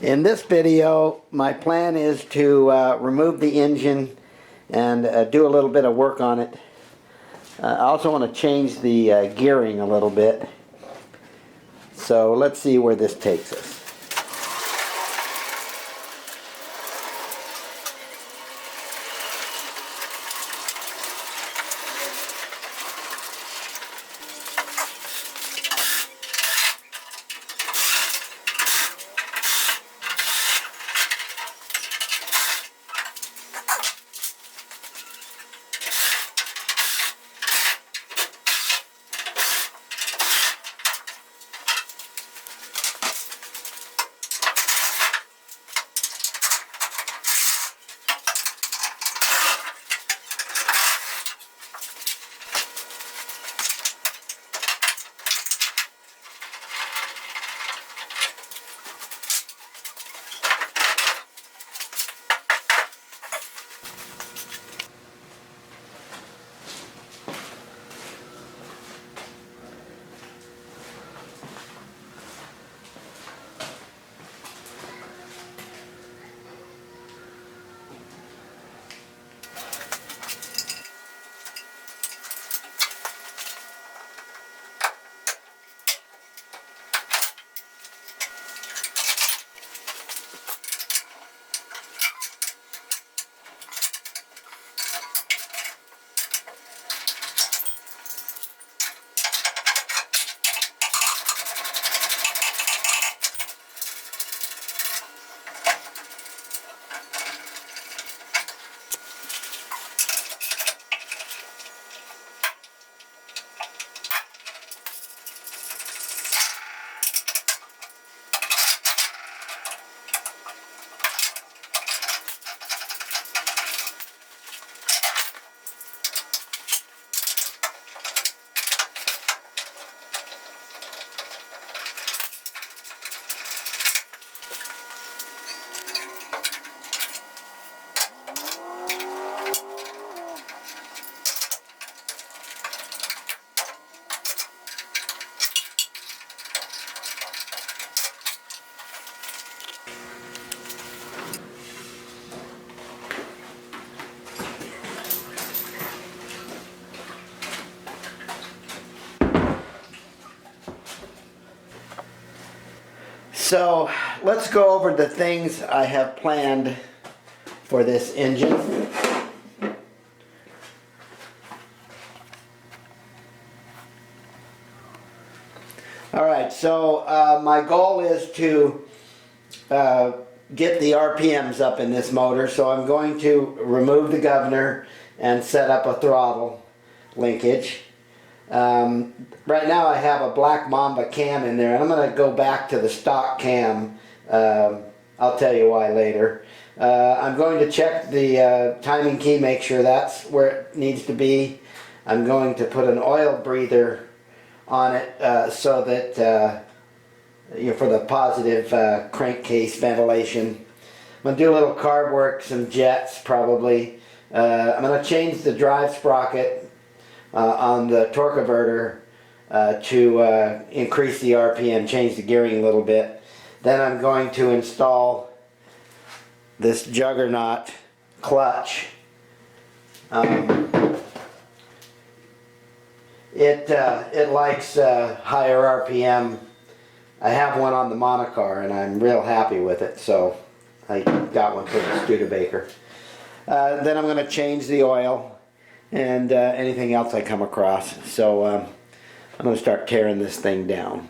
In this video, my plan is to remove the engine and do a little bit of work on it. I also want to change the gearing a little bit. So let's see where this takes us. So let's go over the things I have planned for this engine. Alright, so my goal is to get the RPMs up in this motor, so I'm going to remove the governor and set up a throttle linkage. Right now I have a Black Mamba cam in there, and I'm going to go back to the stock cam. I'll tell you why later. I'm going to check the timing key, make sure that's where it needs to be. I'm going to put an oil breather on it so that for the positive crankcase ventilation. I'm going to do a little carb work, some jets probably. I'm going to change the drive sprocket on the torque converter to increase the RPM, change the gearing a little bit. Then I'm going to install this Juggernaut clutch. It likes higher RPM. I have one on the monocar and I'm real happy with it, so I got one from the Studebaker. Then I'm going to change the oil and anything else I come across. So I'm going to start tearing this thing down.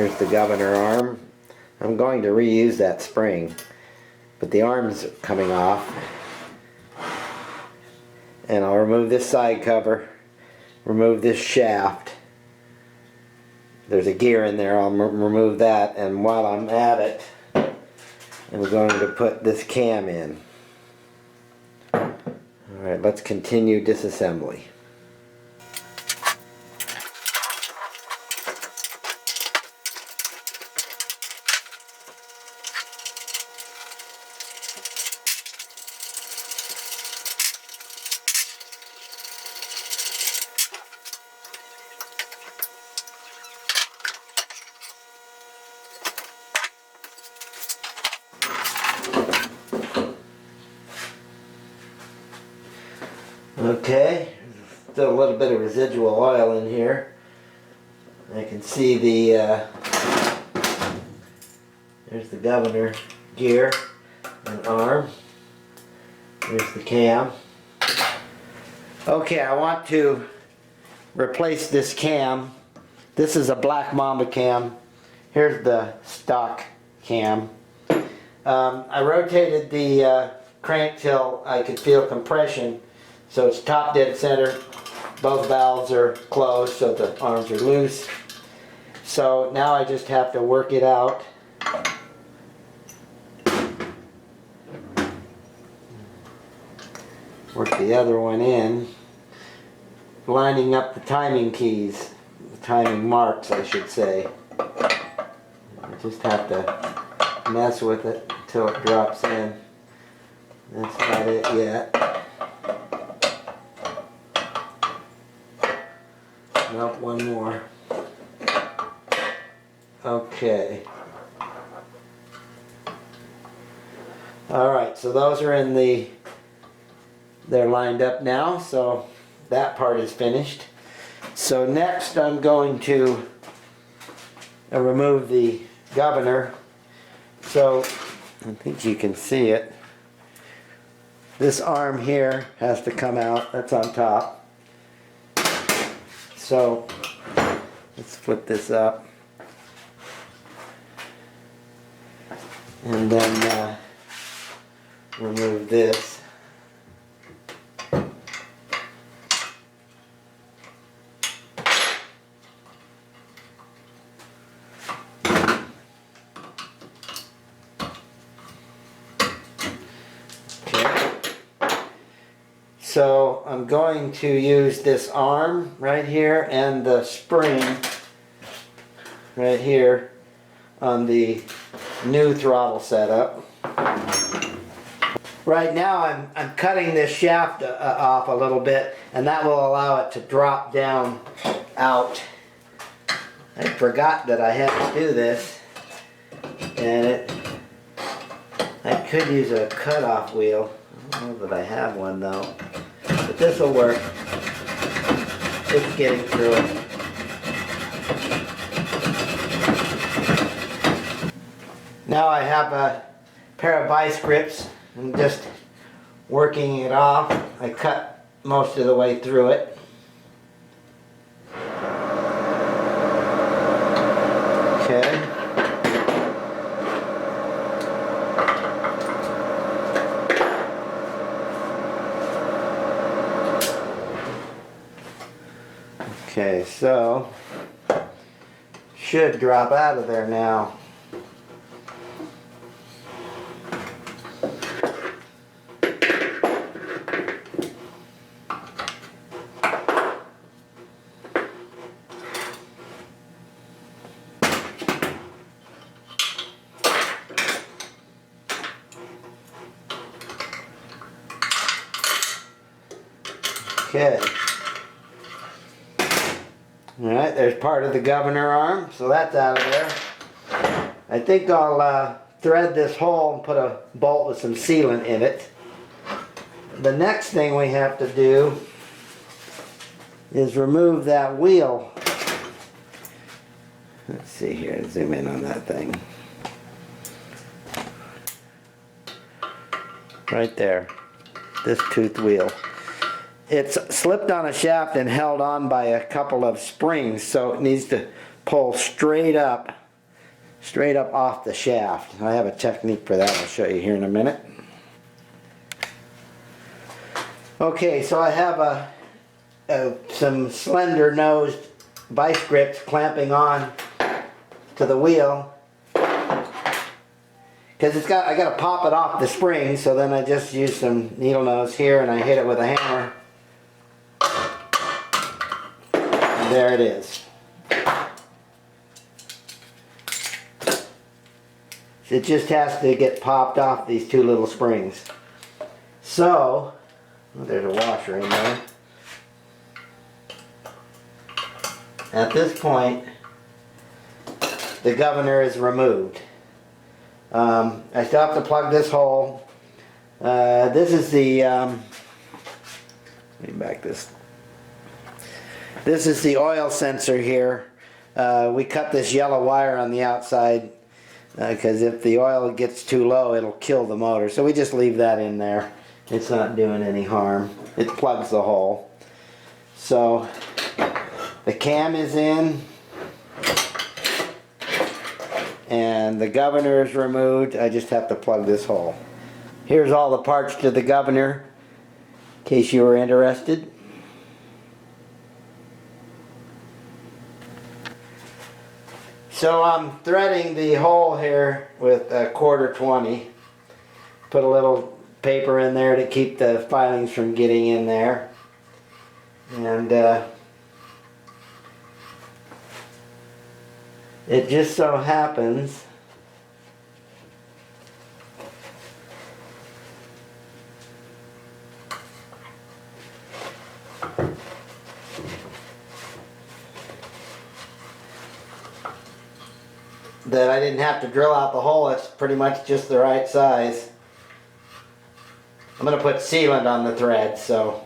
Here's the governor arm. I'm going to reuse that spring, but the arm's coming off. And I'll remove this side cover, remove this shaft. There's a gear in there, I'll remove that, and while I'm at it, I'm going to put this cam in. Alright, let's continue disassembly. Okay, still a little bit of residual oil in here. I can see there's the governor gear and arm. There's the cam. Okay, I want to replace this cam. This is a Black Mamba cam. Here's the stock cam. I rotated the crank till I could feel compression. So it's top dead center, both valves are closed so the arms are loose. So now I just have to work it out. Work the other one in, lining up the timing keys, the timing marks I should say. I just have to mess with it until it drops in. That's not it yet. Nope, one more. Okay. Alright, so those are in they're lined up now, so that part is finished. So next I'm going to remove the governor. So I think you can see it. This arm here has to come out, that's on top. So let's flip this up and then remove this. So I'm going to use this arm right here and the spring right here on the new throttle setup. Right now I'm cutting this shaft off a little bit, and that will allow it to drop down out. I forgot that I had to do this, and I could use a cutoff wheel. I don't know that I have one though. But this will work. It's getting through it. Now I have a pair of vice grips. I'm just working it off. I cut most of the way through it. Okay. Okay, so should drop out of there now. Okay. Alright, there's part of the governor arm, so that's out of there. I think I'll thread this hole and put a bolt with some sealant in it. The next thing we have to do is remove that wheel. Let's see here, zoom in on that thing. Right there, this toothed wheel. It's slipped on a shaft and held on by a couple of springs, so it needs to pull straight up straight up off the shaft. I have a technique for that I'll show you here in a minute. Okay, so I have some slender nosed vice grips clamping on to the wheel, because I got to pop it off the spring, so then I just use some needle nose here and I hit it with a hammer. And there it is. It just has to get popped off these two little springs. So, there's a washer in there. At this point, the governor is removed. I still have to plug this hole. This is the, let me back this. This is the oil sensor here. We cut this yellow wire on the outside because if the oil gets too low, it'll kill the motor. So we just leave that in there. It's not doing any harm. It plugs the hole. So the cam is in and the governor is removed. I just have to plug this hole. Here's all the parts to the governor, in case you were interested. So I'm threading the hole here with a 1/4 Put a little paper in there to keep the filings from getting in there. And it just so happens that I didn't have to drill out the hole. It's pretty much just the right size. I'm going to put sealant on the thread, so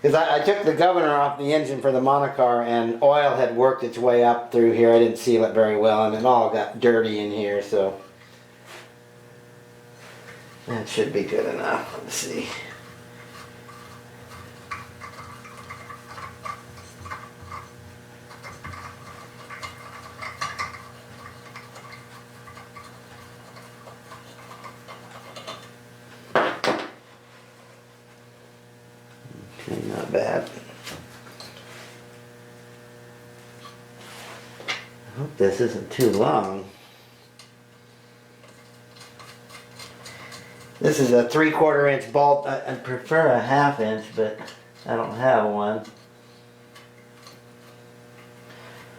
because I took the governor off the engine for the monocar and oil had worked its way up through here. I didn't seal it very well and it all got dirty in here, so that should be good enough. Let's see. Okay, not bad. I hope this isn't too long. This is a 3/4 inch bolt. I prefer a 1/2 inch, but I don't have one.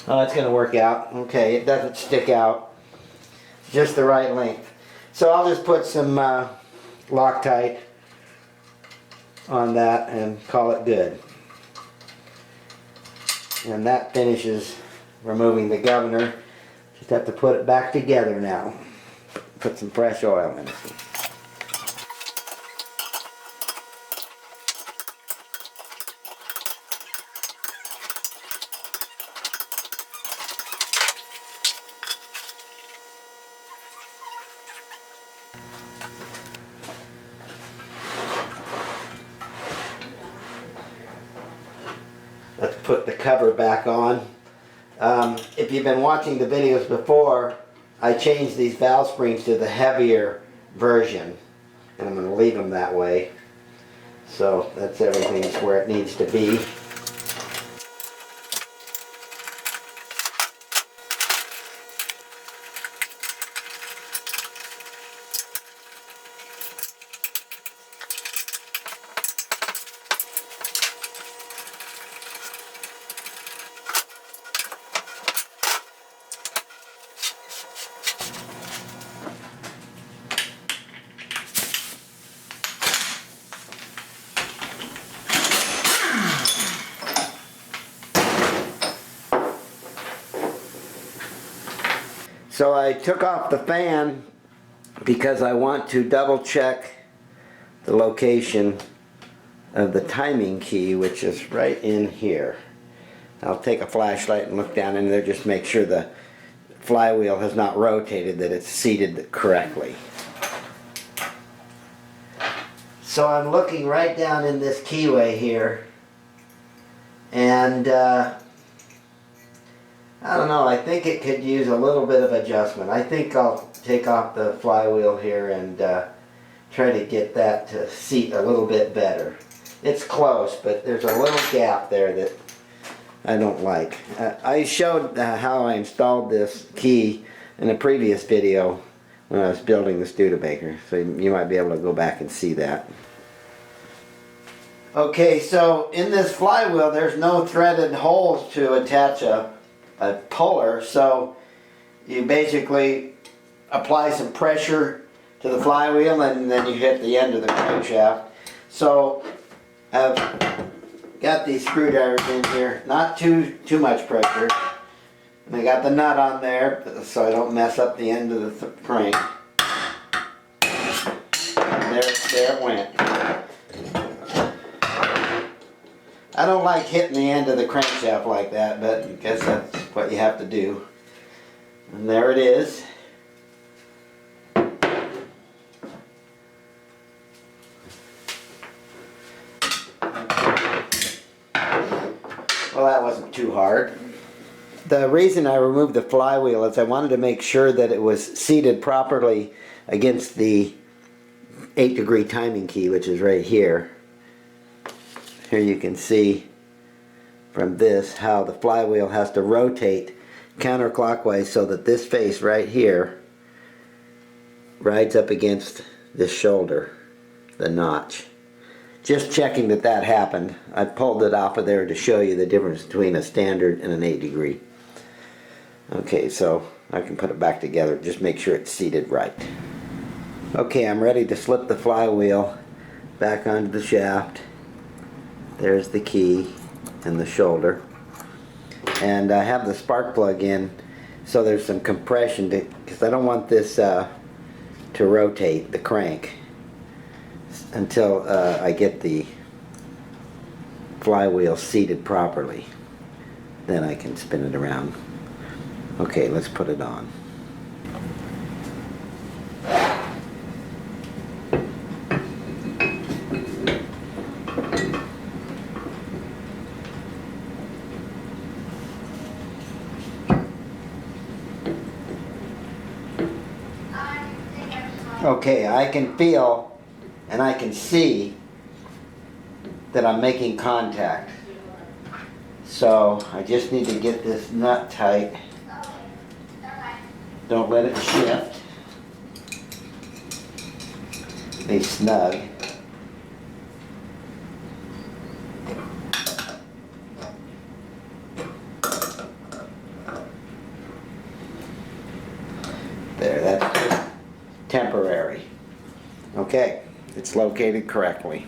Oh, it's going to work out. Okay, it doesn't stick out. Just the right length. So I'll just put some Loctite on that and call it good. And that finishes removing the governor. Just have to put it back together now. Put some fresh oil in it. Let's put the cover back on. If you've been watching the videos before, I changed these valve springs to the heavier version, and I'm going to leave them that way. So that's everything where it needs to be. So I took off the fan because I want to double check the location of the timing key, which is right in here. I'll take a flashlight and look down in there, just make sure the flywheel has not rotated, that it's seated correctly. So I'm looking right down in this keyway here, and I don't know, I think it could use a little bit of adjustment. I think I'll take off the flywheel here and try to get that to seat a little bit better. It's close, but there's a little gap there that I don't like. I showed how I installed this key in a previous video when I was building the Studebaker, so you might be able to go back and see that. Okay, so in this flywheel there's no threaded holes to attach a puller, so you basically apply some pressure to the flywheel and then you hit the end of the crankshaft. So I've got these screwdrivers in here, not too much pressure, and I got the nut on there so I don't mess up the end of the crank. And there it went. I don't like hitting the end of the crankshaft like that, but I guess that's what you have to do. And there it is. Well, that wasn't too hard. The reason I removed the flywheel is I wanted to make sure that it was seated properly against the 8-degree timing key, which is right here. Here you can see from this how the flywheel has to rotate counterclockwise so that this face right here rides up against this shoulder, the notch. Just checking that that happened. I pulled it off of there to show you the difference between a standard and an 8-degree. Okay, so I can put it back together. Just make sure it's seated right. Okay, I'm ready to slip the flywheel back onto the shaft. There's the key and the shoulder. And I have the spark plug in so there's some compression because I don't want this to rotate the crank until I get the flywheel seated properly. Then I can spin it around. Okay, let's put it on. Okay, I can feel and I can see that I'm making contact. So I just need to get this nut tight. Don't let it shift. Be snug. There, that's just temporary. Okay, it's located correctly.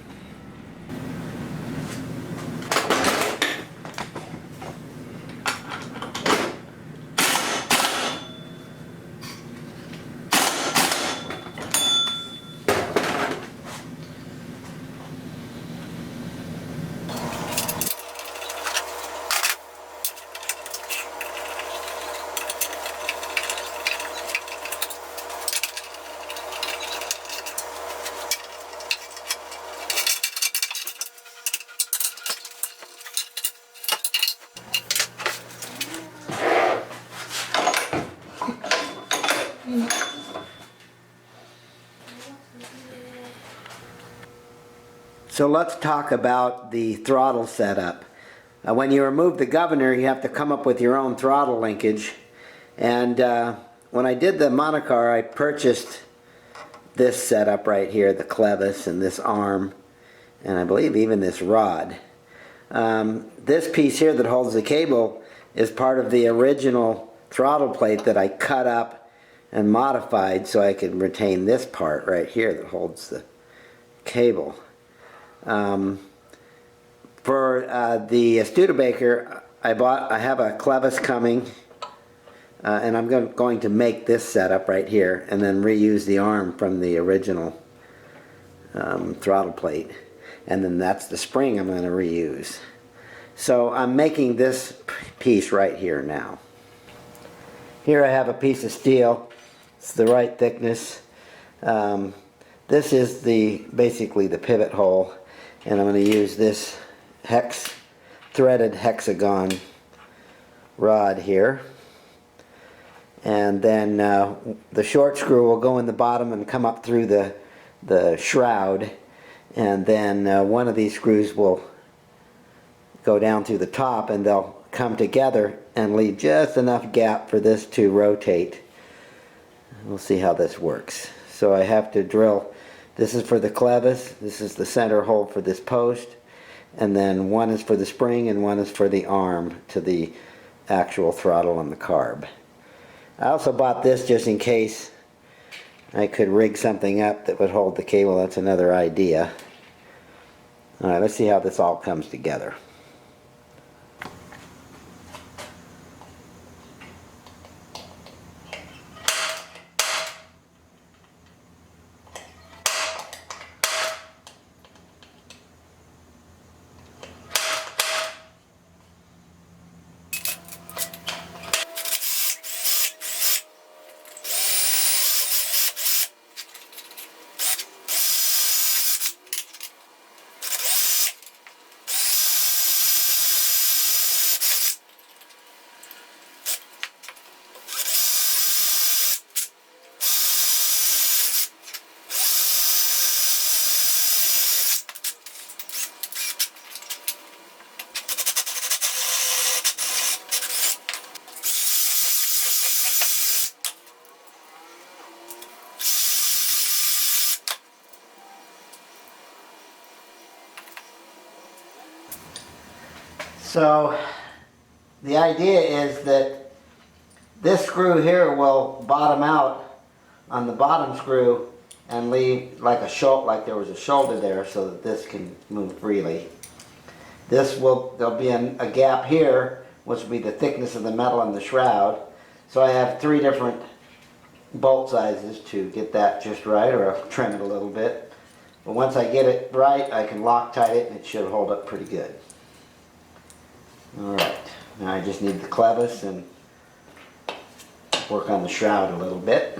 So let's talk about the throttle setup. When you remove the governor, you have to come up with your own throttle linkage. And when I did the monocar, I purchased this setup right here, the clevis and this arm, and I believe even this rod. This piece here that holds the cable is part of the original throttle plate that I cut up and modified so I could retain this part right here that holds the cable. For the Studebaker, I have a clevis coming, and I'm going to make this setup right here and then reuse the arm from the original throttle plate, and then that's the spring I'm going to reuse. So I'm making this piece right here now. Here I have a piece of steel. It's the right thickness. This is basically the pivot hole, and I'm going to use this threaded hexagon rod here. And then the short screw will go in the bottom and come up through the shroud. And then one of these screws will go down through the top, and they'll come together and leave just enough gap for this to rotate. We'll see how this works. So I have to drill, this is for the clevis, this is the center hole for this post, and then one is for the spring and one is for the arm to the actual throttle on the carb. I also bought this just in case I could rig something up that would hold the cable. That's another idea. Alright, let's see how this all comes together. So the idea is that this screw here will bottom out on the bottom screw and leave like a shoulder, like there was a shoulder there, so that this can move freely. There'll be a gap here, which will be the thickness of the metal in the shroud. So I have 3 different bolt sizes to get that just right, or I'll trim it a little bit. But once I get it right, I can Loctite it and it should hold up pretty good. Alright, now I just need the clevis and work on the shroud a little bit.